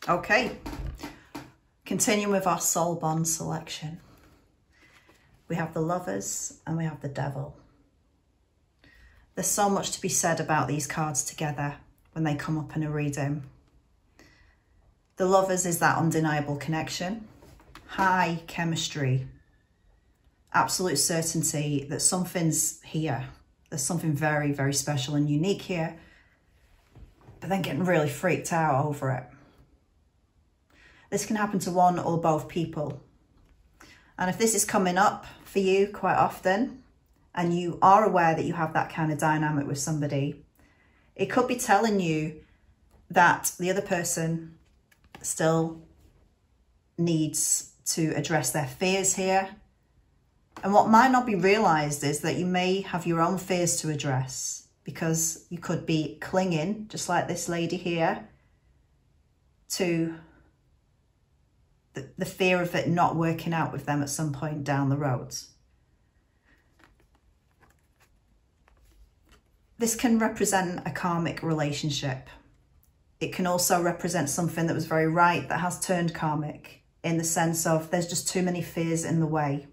Okay, continuing with our soul bond selection. We have the Lovers and we have the Devil. There's so much to be said about these cards together when they come up in a reading. The Lovers is that undeniable connection, high chemistry, absolute certainty that something's here. There's something very, very special and unique here, but then getting really freaked out over it. This can happen to one or both people. And if this is coming up for you quite often, and you are aware that you have that kind of dynamic with somebody, it could be telling you that the other person still needs to address their fears here. And what might not be realized is that you may have your own fears to address, because you could be clinging, just like this lady here, to the fear of it not working out with them at some point down the road. This can represent a karmic relationship. It can also represent something that was very right that has turned karmic, in the sense of there's just too many fears in the way.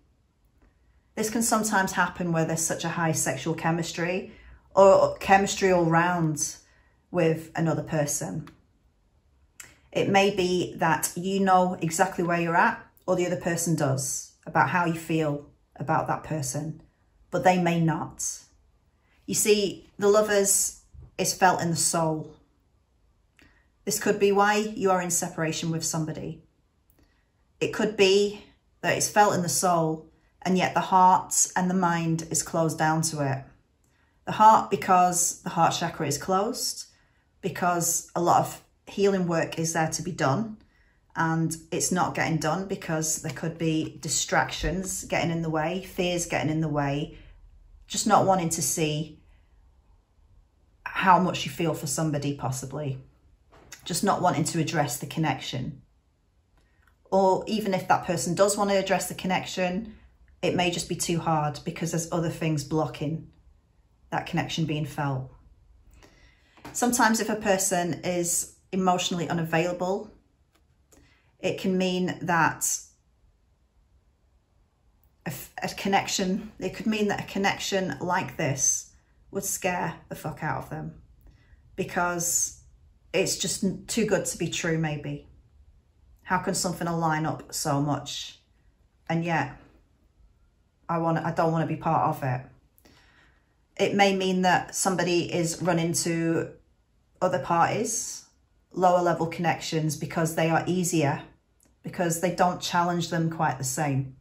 This can sometimes happen where there's such a high sexual chemistry or chemistry all round with another person. It may be that you know exactly where you're at, or the other person does, about how you feel about that person, but they may not. You see, the Lovers is felt in the soul. This could be why you are in separation with somebody. It could be that it's felt in the soul, and yet the heart and the mind is closed down to it. The heart, because the heart chakra is closed, because a lot of healing work is there to be done, and it's not getting done because there could be distractions getting in the way, fears getting in the way, just not wanting to see how much you feel for somebody, possibly just not wanting to address the connection. Or even if that person does want to address the connection, it may just be too hard because there's other things blocking that connection being felt. Sometimes if a person is emotionally unavailable, it can mean that a connection like this would scare the fuck out of them, because it's just too good to be true, maybe. How can something align up so much, and yet I don't want to be part of it? It may mean that somebody is running to other parties, lower level connections, because they are easier, because they don't challenge them quite the same.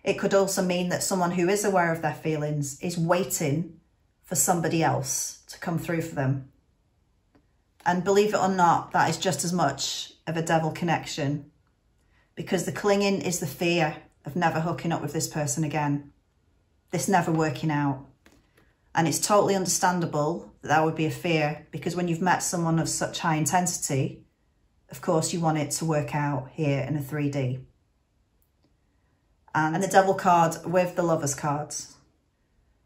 It could also mean that someone who is aware of their feelings is waiting for somebody else to come through for them. And believe it or not, that is just as much of a devil connection, because the clinging is the fear of never hooking up with this person again, this never working out. And it's totally understandable that that would be a fear, because when you've met someone of such high intensity, of course you want it to work out here in a 3D. And the Devil card with the Lovers cards,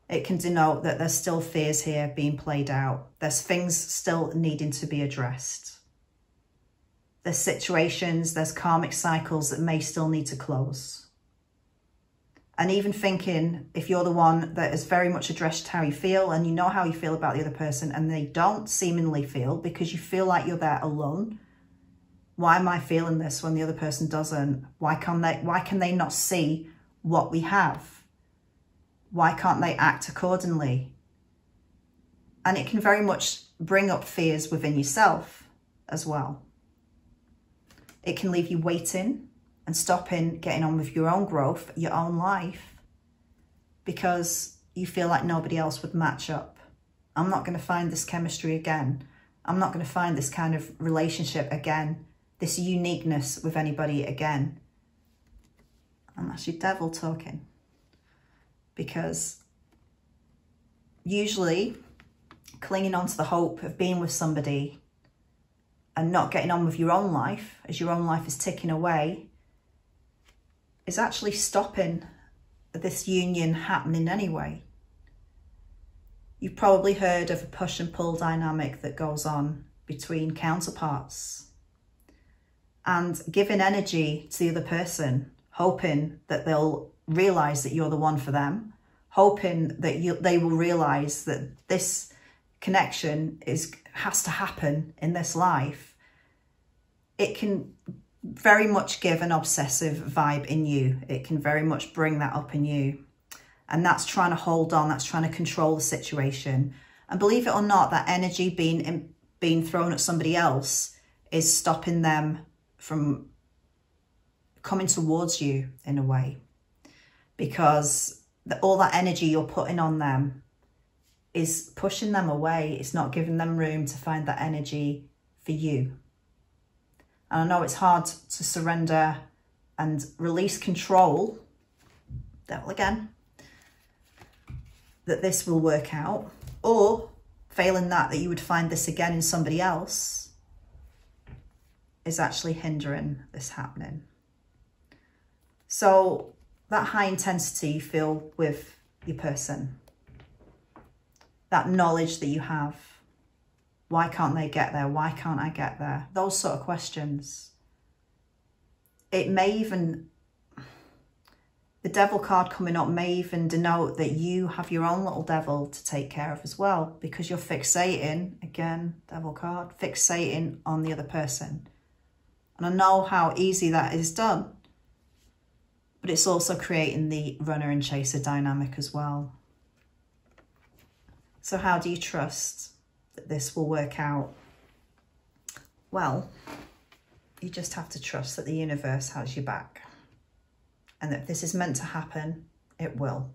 it can denote that there's still fears here being played out. There's things still needing to be addressed. There's situations, there's karmic cycles that may still need to close. And even thinking, if you're the one that has very much addressed how you feel, and you know how you feel about the other person, and they don't seemingly feel, because you feel like you're there alone. Why am I feeling this when the other person doesn't? Why can they not see what we have? Why can't they act accordingly? And it can very much bring up fears within yourself as well. It can leave you waiting and stopping getting on with your own growth, your own life, because you feel like nobody else would match up. I'm not going to find this chemistry again. I'm not going to find this kind of relationship again, this uniqueness with anybody again. And that's your devil talking. Because usually clinging on to the hope of being with somebody and not getting on with your own life as your own life is ticking away is actually stopping this union happening anyway. You've probably heard of a push and pull dynamic that goes on between counterparts, and giving energy to the other person, hoping that they'll realise that you're the one for them, hoping that they will realise that this connection has to happen in this life. It can very much give an obsessive vibe in you. It can very much bring that up in you. And that's trying to hold on, that's trying to control the situation. And believe it or not, that energy being thrown at somebody else is stopping them from coming towards you in a way. Because all that energy you're putting on them is pushing them away. It's not giving them room to find that energy for you. And I know it's hard to surrender and release control, devil again, that this will work out, or failing that you would find this again in somebody else is actually hindering this happening. So that high intensity you feel with your person, that knowledge that you have, why can't they get there? Why can't I get there? Those sort of questions. It may even, the devil card coming up may even denote that you have your own little devil to take care of as well, because you're fixating, again, devil card, fixating on the other person. And I know how easy that is done, but it's also creating the runner and chaser dynamic as well. So how do you trust that this will work out? Well, you just have to trust that the universe has your back. And that if this is meant to happen, it will.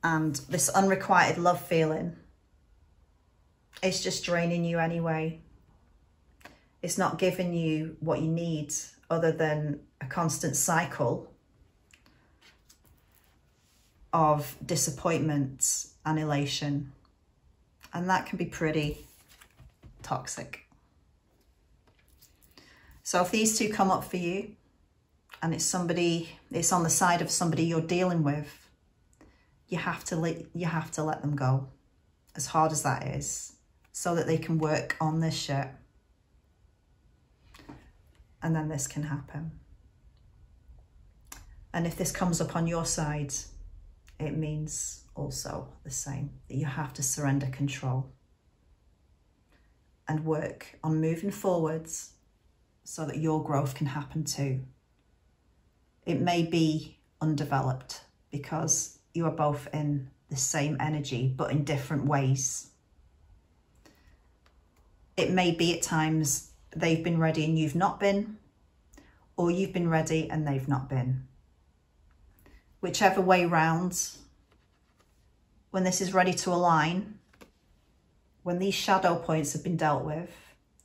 And this unrequited love feeling, it's just draining you anyway. It's not giving you what you need other than a constant cycle of disappointment and elation. And that can be pretty toxic. So if these two come up for you, and it's on the side of somebody you're dealing with, you have to let them go, as hard as that is, so that they can work on this shit. And then this can happen. And if this comes up on your side, it means also the same, that you have to surrender control and work on moving forwards so that your growth can happen too. It may be undeveloped because you are both in the same energy, but in different ways. It may be at times they've been ready and you've not been, or you've been ready and they've not been. Whichever way round, when this is ready to align, when these shadow points have been dealt with,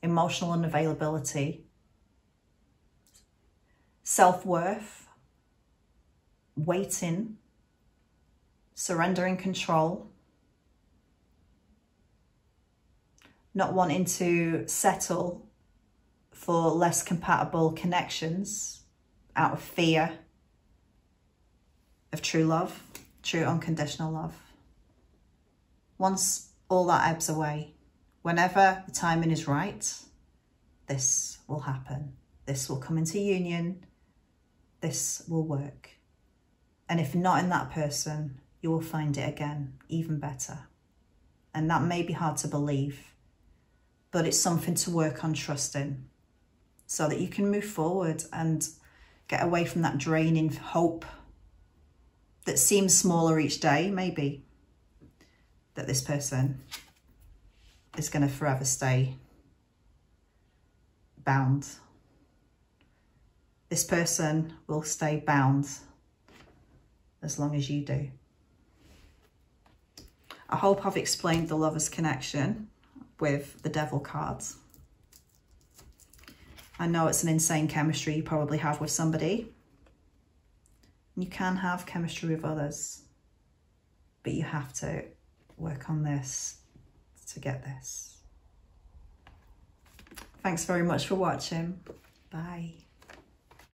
emotional unavailability, self-worth, waiting, surrendering control, not wanting to settle for less compatible connections out of fear of true love, true unconditional love. Once all that ebbs away, whenever the timing is right, this will happen. This will come into union. This will work. And if not in that person, you will find it again, even better. And that may be hard to believe, but it's something to work on trusting so that you can move forward and get away from that draining hope that seems smaller each day, maybe, that this person is going to forever stay bound. This person will stay bound as long as you do. I hope I've explained the Lover's connection with the Devil cards. I know it's an insane chemistry you probably have with somebody. You can have chemistry with others, but you have to work on this to get this. Thanks very much for watching. Bye.